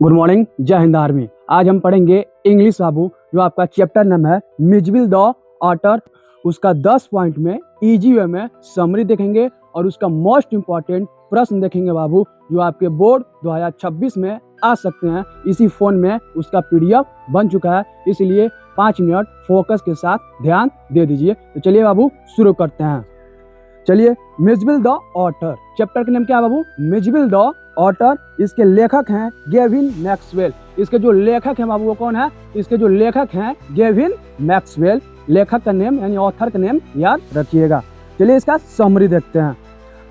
Good morning, जय Hind army. आज हम पढ़ेंगे इंग्लिश बाबू, जो आपका चैप्टर नाम है मिजबिल द ऑटर। उसका 10 पॉइंट में इजी वे में समरी देखेंगे और उसका मोस्ट इंपॉर्टेंट प्रश्न देखेंगे बाबू, जो आपके बोर्ड 2026 में आ सकते हैं। इसी फोन में उसका पीडीएफ बन चुका है, इसलिए 5 मिनट फोकस के साथ ध्यान दे दीजिए। तो चलिए बाबू शुरू करते हैं। चलिए, मिजबिल द ऑटर चैप्टर का नाम क्या है बाबू? Mijbil the otter. इसके लेखक हैं गेविन मैक्सवेल। इसके जो लेखक हैं बाबू वो कौन है? इसके जो लेखक हैं गेविन मैक्सवेल। लेखक का नेम यानी ऑथर का नेम याद रखिएगा। चलिए इसका समरी देखते हैं।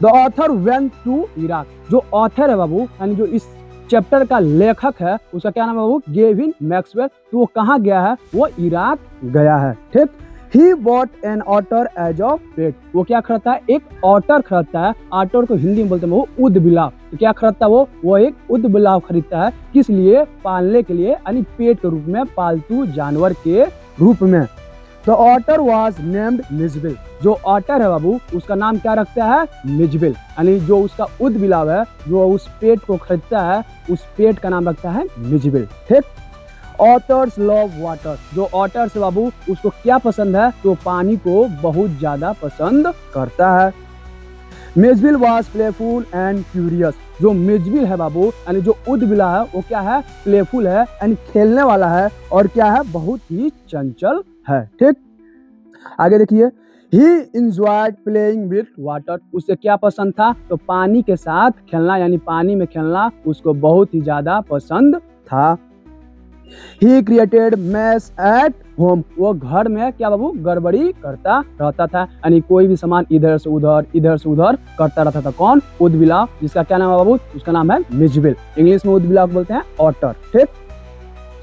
The author went to Iraq. जो ऑथर है बाबू यानी जो इस चैप्टर का लेखक है उसका क्या नाम है बाबू? Gavin Maxwell. तो वो कहाँ गया है? वो इराक गया है। ठीक। He bought an otter as a pet। वो क्या खरीदता है? एक ऑटर खरीदता है। ऑटर को हिंदी में बोलते हैं वो उदबिलाव। तो क्या खरीदता है वो एक उदबिलाव खरीदता है। किस लिए? पालने के लिए, यानी पेट के रूप में, पालतू जानवर के रूप में। तो ऑटर वॉज नेम्ड मिजबिल। जो ऑटर है बाबू उसका नाम क्या रखता है? मिजबिल। यानी जो उसका उदबिलाव है, जो उस पेट को खरीदता है, उस पेट का नाम रखता है मिजबिल। ठीक। Otters love water. जो ऑटर्स है बाबू उसको क्या पसंद है? तो पानी को बहुत ज्यादा पसंद करता है। Mijbil was playful and curious. जो मिजबिल है बाबू यानी जो उदबिला है वो क्या है? प्लेफुल है, यानी खेलने वाला है, और क्या है? बहुत ही चंचल है। ठीक। आगे देखिए। He enjoyed playing with water। उसे क्या पसंद था? तो पानी के साथ खेलना, यानी पानी में खेलना उसको बहुत ही ज्यादा पसंद था। He created mess at home। वो घर में क्या बाबू? गड़बड़ी करता रहता था, यानी कोई भी सामान इधर से उधर करता रहता था। कौन? उदबिलाव। जिसका क्या नाम है बाबू? उसका नाम है मिजबिल। इंग्लिश में उदबिलाव बोलते हैं ऑटर। ठीक।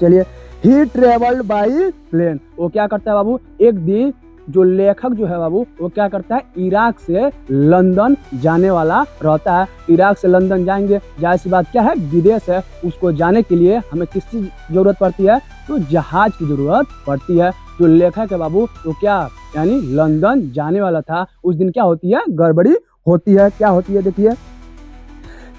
चलिए। He traveled by plane। वो क्या करता है बाबू? एक दिन जो लेखक जो है बाबू वो क्या करता है? इराक से लंदन जाने वाला रहता है। इराक से लंदन जाएंगे, जाहिर सी बात क्या है? विदेश है। उसको जाने के लिए हमें किसकी जरूरत पड़ती है? तो जहाज की जरूरत पड़ती है। जो लेखक है बाबू वो क्या यानी लंदन जाने वाला था। उस दिन क्या होती है? गड़बड़ी होती है। क्या होती है? देखिए।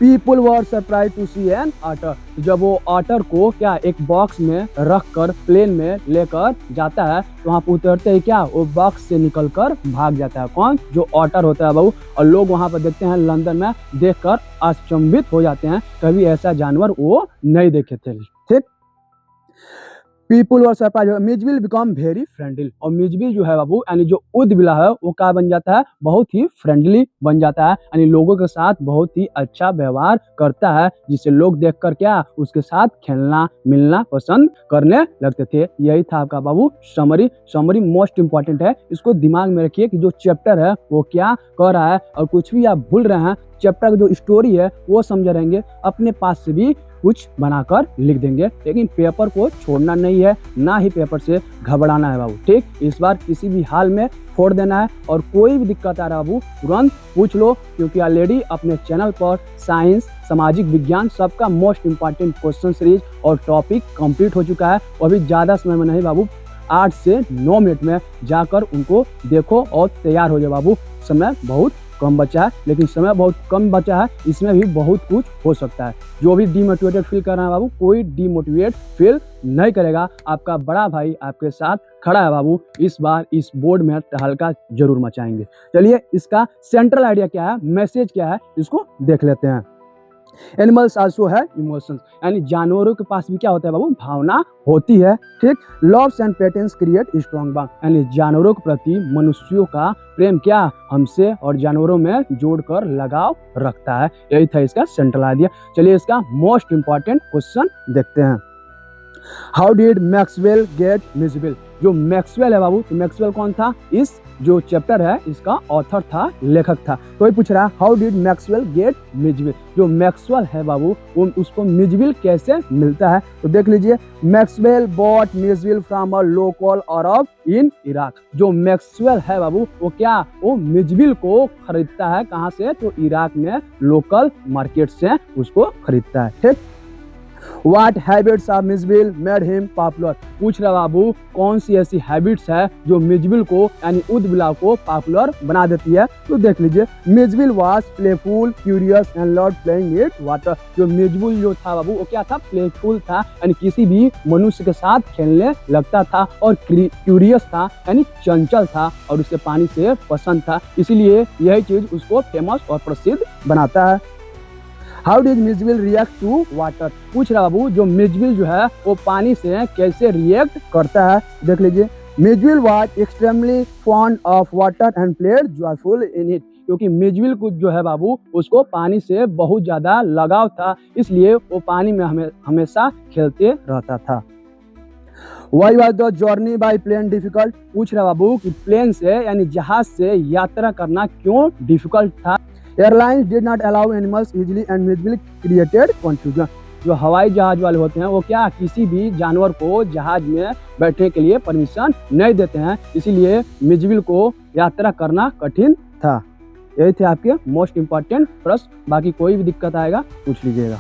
People were surprise to see an otter. जब वो ऑटर को क्या एक बॉक्स में रख कर प्लेन में लेकर जाता है तो वहाँ पर उतरते ही क्या वो बॉक्स से निकलकर भाग जाता है। कौन? जो ऑटर होता है बाबू। और लोग वहाँ पर देखते हैं, लंदन में देखकर अचंभित हो जाते हैं, कभी ऐसा जानवर वो नहीं देखे थे। ठीक। People were surprise. Mijbil become very friendly. और मिजबिल जो है बाबू यानी जो उदबिला है वो क्या बन जाता है? बहुत ही फ्रेंडली बन जाता है, यानी लोगों के साथ बहुत ही अच्छा व्यवहार करता है, जिससे लोग देखकर क्या उसके साथ खेलना मिलना पसंद करने लगते थे। यही था आपका बाबू समरी। समरी मोस्ट इंपॉर्टेंट है, इसको दिमाग में रखिए कि जो चैप्टर है वो क्या कर रहा है, और कुछ भी आप भूल रहे हैं चैप्टर की जो स्टोरी है वो समझ रहेंगे, अपने पास से भी कुछ बनाकर लिख देंगे। लेकिन पेपर को छोड़ना नहीं है, ना ही पेपर से घबराना है बाबू। ठीक। इस बार किसी भी हाल में फोड़ देना है, और कोई भी दिक्कत आ रहा है बाबू तुरंत पूछ लो, क्योंकि ऑलरेडी अपने चैनल पर साइंस, सामाजिक विज्ञान सबका मोस्ट इंपॉर्टेंट क्वेश्चन सीरीज और टॉपिक कंप्लीट हो चुका है। वो अभी ज़्यादा समय में नहीं बाबू, 8 से 9 मिनट में जाकर उनको देखो और तैयार हो जाओ बाबू। समय बहुत कम बचा है, लेकिन समय बहुत कम बचा है, इसमें भी बहुत कुछ हो सकता है। जो भी डीमोटिवेटेड फील कर रहा है बाबू, कोई डीमोटिवेट फील नहीं करेगा। आपका बड़ा भाई आपके साथ खड़ा है बाबू। इस बार इस बोर्ड में तहलका जरूर मचाएंगे। चलिए इसका सेंट्रल आइडिया क्या है, मैसेज क्या है, इसको देख लेते हैं। एनिमल्स आल्सो है इमोशंस। यानी जानवरों के पास भी क्या होता है बाबू? भावना होती है। ठीक। Loves and patterns create strong bond. यानी जानवरों के प्रति मनुष्यों का प्रेम क्या हमसे और जानवरों में जोड़कर लगाव रखता है। यही था इसका सेंट्रल आइडिया। चलिए इसका मोस्ट इंपॉर्टेंट क्वेश्चन देखते हैं। How did Maxwell get Mijbil. जो मैक्सवेल है बाबू, तो मैक्सवेल कौन था? इस जो चैप्टर है इसका ऑथर था, लेखक था। तो ये पूछ रहा है how did Maxwell get Mijbil. जो मैक्सवेल है बाबू वो उसको मिजबिल कैसे मिलता है? तो देख लीजिए। Maxwell bought Mijbil from a local Arab in Iraq. जो मैक्सवेल है बाबू वो क्या वो मिजबिल को खरीदता है। कहाँ से? तो इराक में लोकल मार्केट से उसको खरीदता है। ठीक। What habits of Mijbil made him popular. पूछ रहा बाबू कौन सी ऐसी हैबिट्स है जो मिजबिल को यानी उदबिलाव को पॉपुलर बना देती है। तो देख लीजिए, Mijbil was playful, curious and loved playing with water. जो मिजबिल जो था बाबू वो क्या था, प्लेफुल था, यानी किसी भी मनुष्य के साथ खेलने लगता था, और क्यूरियस था यानी चंचल था, और उसे पानी से पसंद था। इसीलिए यही चीज उसको फेमस और प्रसिद्ध बनाता है। How did Mijbil react to water. पूछ रहा बाबू जो मिजबिल जो है वो पानी से कैसे रिएक्ट करता है। देख लीजिए, Mijbil was extremely fond of water and played joyful in it. क्योंकि मिजबिल को जो है बाबू उसको पानी से बहुत ज्यादा लगाव था, इसलिए वो पानी में हमेशा खेलते रहता था। Why was the journey by plane difficult. पूछ रहा बाबू कि प्लेन से यानी जहाज से यात्रा करना क्यों डिफिकल्ट था। Airlines did not allow animals easily and Mijbil created confusion. जो हवाई जहाज वाले होते हैं वो क्या किसी भी जानवर को जहाज में बैठने के लिए परमिशन नहीं देते हैं, इसीलिए मिजबिल को यात्रा करना कठिन था। यही थे आपके मोस्ट इम्पोर्टेंट प्रश्न। बाकी कोई भी दिक्कत आएगा पूछ लीजिएगा।